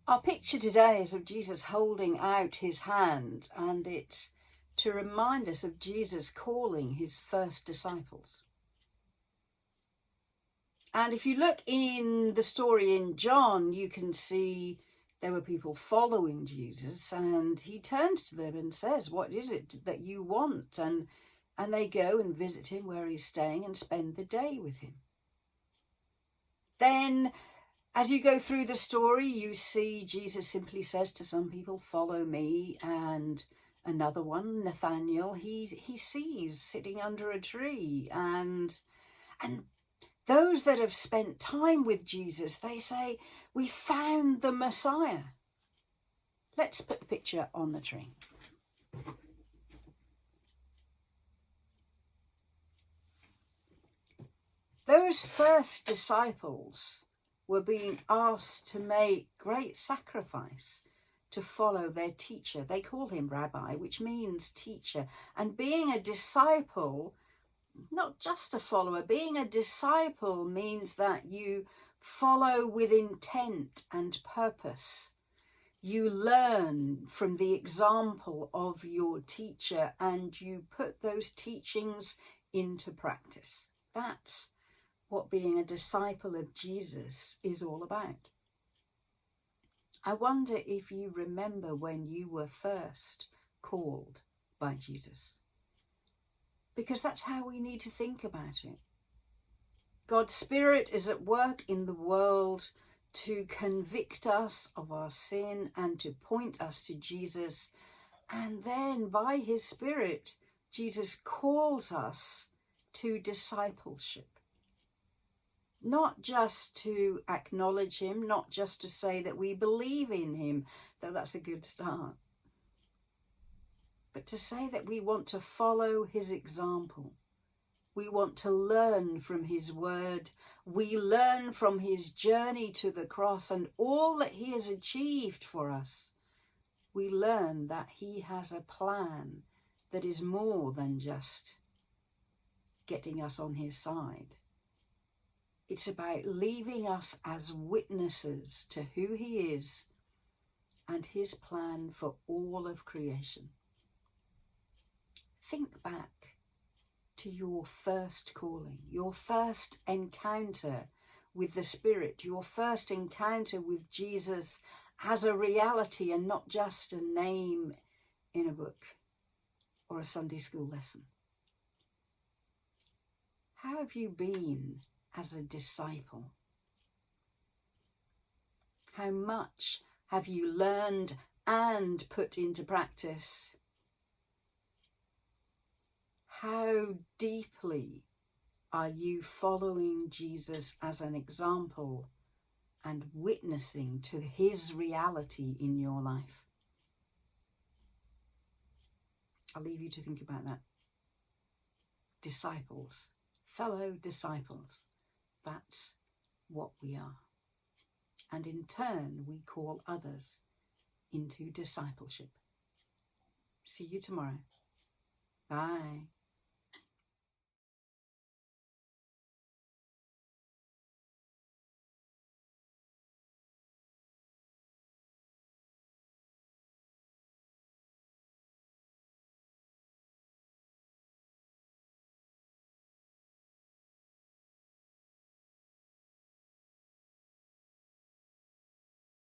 Our picture today is of Jesus holding out his hand, and it's to remind us of Jesus calling his first disciples. And if you look in the story in John, you can see there were people following Jesus, and he turns to them and says, "What is it that you want?" And they go and visit him where he's staying and spend the day with him. Then, as you go through the story, you see Jesus simply says to some people, "Follow me," and another one, Nathanael, he sees sitting under a tree, and those that have spent time with Jesus, they say, "We found the Messiah." Let's put the picture on the tree. Those first disciples were being asked to make great sacrifice to follow their teacher. They call him Rabbi, which means teacher. And being a disciple, not just a follower, being a disciple means that you follow with intent and purpose. You learn from the example of your teacher and you put those teachings into practice. That's what being a disciple of Jesus is all about. I wonder if you remember when you were first called by Jesus, because that's how we need to think about it. God's Spirit is at work in the world to convict us of our sin and to point us to Jesus. And then by his Spirit, Jesus calls us to discipleship. Not just to acknowledge him, not just to say that we believe in him, though that's a good start, but to say that we want to follow his example. We want to learn from his word. We learn from his journey to the cross and all that he has achieved for us. We learn that he has a plan that is more than just getting us on his side. It's about leaving us as witnesses to who he is and his plan for all of creation. Think back to your first calling, your first encounter with the Spirit, your first encounter with Jesus as a reality and not just a name in a book or a Sunday school lesson. How have you been as a disciple? How much have you learned and put into practice? How deeply are you following Jesus as an example and witnessing to his reality in your life? I'll leave you to think about that. Disciples, fellow disciples. That's what we are. And in turn, we call others into discipleship. See you tomorrow. Bye.